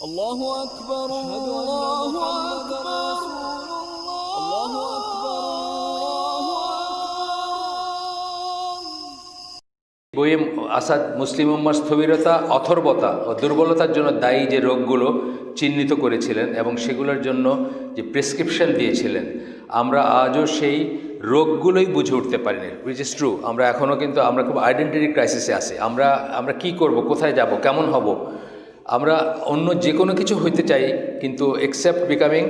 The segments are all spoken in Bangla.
الله أكبر الله أكبر الله أكبر বইয়ে আসাদ মুসলিম উম্মার স্থবিরতা, অথর্বতা ও দুর্বলতার জন্য দায়ী যে রোগগুলো চিহ্নিত করেছিলেন এবং সেগুলোর জন্য যে প্রেসক্রিপশন দিয়েছিলেন, আমরা আজও সেই রোগগুলোই বুঝে উঠতে পারিনি। Which is true. আমরা এখনও কিন্তু আমরা খুব আইডেন্টিটি ক্রাইসিসে আছি। আমরা কি করব, কোথায় যাব, কেমন হব। আমরা অন্য যে কোনো কিছু হইতে চাই, কিন্তু এক্সেপ্ট বিকামিং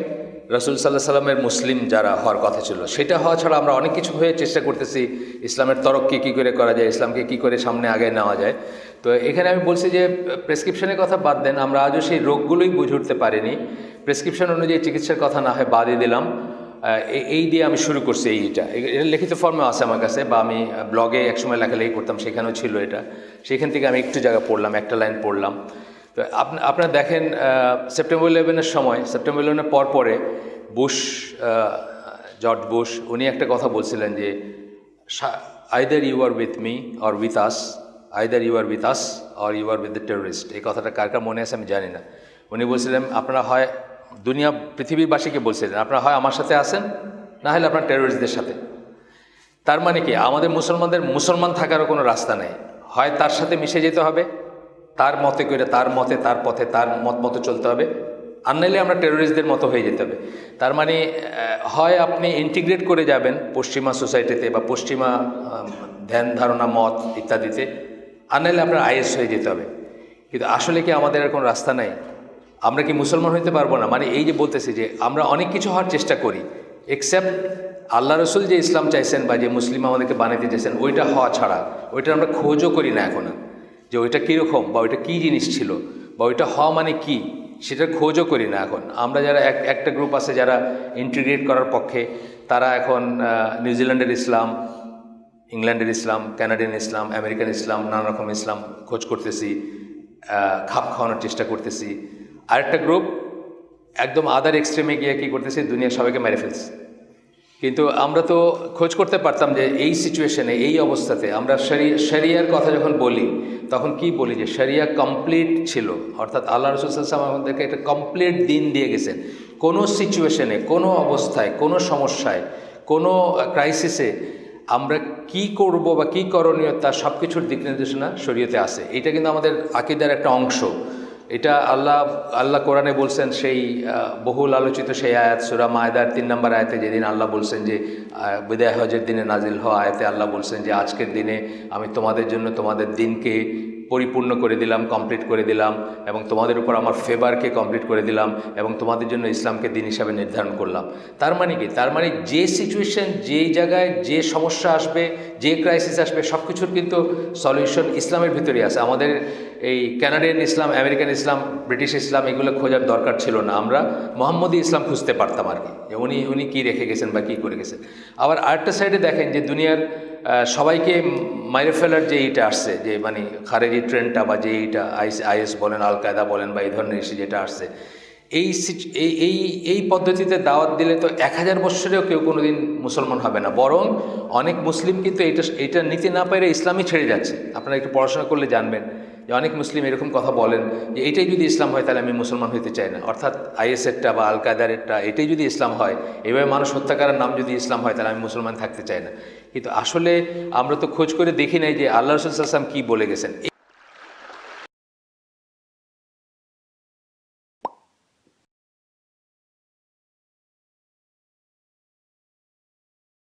রাসূল সাল্লাল্লাহু আলাইহি সাল্লামের মুসলিম যারা হওয়ার কথা ছিল সেটা হওয়া ছাড়া আমরা অনেক কিছু হয়ে চেষ্টা করতেছি ইসলামের তরক্কি কী করে করা যায়, ইসলামকে কী করে সামনে আগায় নেওয়া যায়। তো এখানে আমি বলছি যে প্রেসক্রিপশনের কথা বাদ দেন, আমরা আজও সেই রোগগুলোই বুঝে উঠতে পারিনি। প্রেসক্রিপশন অনুযায়ী চিকিৎসার কথা না হয় বাদই দিলাম। এই দিয়ে আমি শুরু করছি। এটা লিখিত ফর্মে আছে আমার কাছে, বা আমি ব্লগে একসময় লেখালেখি করতাম, সেখানেও ছিল এটা। সেখান থেকে আমি একটু জায়গা পড়লাম, একটা লাইন পড়লাম। তো আপনারা দেখেন সেপ্টেম্বর 11-এর সময়, সেপ্টেম্বর 11-এর পরে জর্জ বুশ উনি একটা কথা বলছিলেন যে either you are with me or with us, either you are with us or you are with the terrorist. এই কথাটা কার কার মনে আছে আমি জানি না। উনি বলছিলেন আপনারা হয় পৃথিবীবাসীকে বলছিলেন আপনারা হয় আমার সাথে আসেন, না হলে আপনার টেররিস্টদের সাথে। তার মানে কি, আমাদের মুসলমানদের মুসলমান থাকারও কোনো রাস্তা নেই। হয় তার সাথে মিশে যেতে হবে, তার মতে করে, তার মতে, তার পথে, তার মত মতো চলতে হবে, আর নাইলে আমরা টেররিস্টদের মতো হয়ে যেতে হবে। তার মানে হয় আপনি ইন্টিগ্রেট করে যাবেন পশ্চিমা সোসাইটিতে বা পশ্চিমা ধ্যান ধারণা মত ইত্যাদিতে, আর নাইলে আপনার আইএস হয়ে যেতে হবে। কিন্তু আসলে কি আমাদের আর কোনো রাস্তা নাই? আমরা কি মুসলমান হইতে পারবো না? মানে এই যে বলতেছি যে আমরা অনেক কিছু হওয়ার চেষ্টা করি, এক্সেপ্ট আল্লাহ রসুল যে ইসলাম চাইছেন বা যে মুসলিম আমাদেরকে বানাইতে চাইছেন ওইটা হওয়া ছাড়া ওইটা আমরা খোঁজও করি না এখন, যে ওইটা কীরকম বা ওইটা কী জিনিস ছিল বা ওইটা হওয়া মানে কি, সেটার খোঁজও করি না এখন। আমরা যারা একটা গ্রুপ আছে যারা ইন্টিগ্রেট করার পক্ষে, তারা এখন নিউজিল্যান্ডের ইসলাম, ইংল্যান্ডের ইসলাম, কানাডিয়ান ইসলাম, আমেরিকান ইসলাম, নানা রকম ইসলাম খোঁজ করতেছি, খাপ খাওয়ানোর চেষ্টা করতেছি। আরেকটা গ্রুপ একদম আদার এক্সট্রিমে গিয়ে কী করতেছি, দুনিয়া সবাইকে মেরে ফেলছে। কিন্তু আমরা তো খোঁজ করতে পারতাম যে এই সিচুয়েশনে, এই অবস্থাতে আমরা শরিয়ার কথা যখন বলি তখন কি বলি, যে শরিয়া কমপ্লিট ছিল, অর্থাৎ আল্লাহ রাসূল সাল্লাল্লাহু আলাইহি ওয়াসাল্লাম আমাদেরকে একটা কমপ্লিট দিন দিয়ে গেছেন। কোনো সিচুয়েশনে, কোনো অবস্থায়, কোনো সমস্যায়, কোনো ক্রাইসিসে আমরা কি করব বা কী করণীয়, তার সব কিছুর দিক নির্দেশনা শরীয়তে আছে। এটা কিন্তু আমাদের আকীদার একটা অংশ। এটা আল্লাহ কোরআনে বলছেন, সেই বহুল আলোচিত সেই আয়াত সূরা মায়দার 3 নম্বর আয়াতে, যেদিন আল্লাহ বলছেন যে বিদায় হজের দিনে নাজিল হওয়া আয়াতে আল্লাহ বলছেন যে আজকের দিনে আমি তোমাদের জন্য তোমাদের দিনকে পরিপূর্ণ করে দিলাম, কমপ্লিট করে দিলাম, এবং তোমাদের উপর আমার ফেভারকে কমপ্লিট করে দিলাম, এবং তোমাদের জন্য ইসলামকে দিন হিসাবে নির্ধারণ করলাম। তার মানে কি, তার মানে যে সিচুয়েশন, যে জায়গায় যে সমস্যা আসবে, যে ক্রাইসিস আসবে, সব কিছুর কিন্তু সলিউশন ইসলামের ভিতরেই আছে। আমাদের এই কানাডিয়ান ইসলাম, আমেরিকান ইসলাম, ব্রিটিশ ইসলাম এগুলো খোঁজার দরকার ছিল না। আমরা মোহাম্মদী ইসলাম খুঁজতে পারতাম আর কি, উনি কী রেখে গেছেন বা কী করে গেছেন। আবার আরেকটা সাইডে দেখেন যে দুনিয়ার সবাইকে মাইরে ফেলার যে এইটা আসছে, যে মানে খারেজি ট্রেন্ডটা বা যে এইটা আইএস বলেন, আল কায়দা বলেন বা এই ধরনের ইস্যু যেটা আসছে, এই পদ্ধতিতে দাওয়াত দিলে তো 1000 বৎসরেও কেউ কোনো দিন মুসলমান হবে না। বরং অনেক মুসলিম কিন্তু এইটা নিতে না পেরে ইসলামই ছেড়ে যাচ্ছে। আপনারা একটু পড়াশোনা করলে জানবেন যে অনেক মুসলিম এরকম কথা বলেন যে এইটাই যদি ইসলাম হয় তাহলে আমি মুসলমান হইতে চাই না, অর্থাৎ আইএসেরটা বা আল কায়দারেরটা এটাই যদি ইসলাম হয়, এভাবে মানুষ হত্যা করার নাম যদি ইসলাম হয়, তাহলে আমি মুসলমান থাকতে চাই না। কিন্তু আসলে আমরা তো খোঁজ করে দেখি নাই যে আল্লাহ রাসূল সাল্লাল্লাহু আলাইহি ওয়াসাল্লাম কী বলে গেছেন।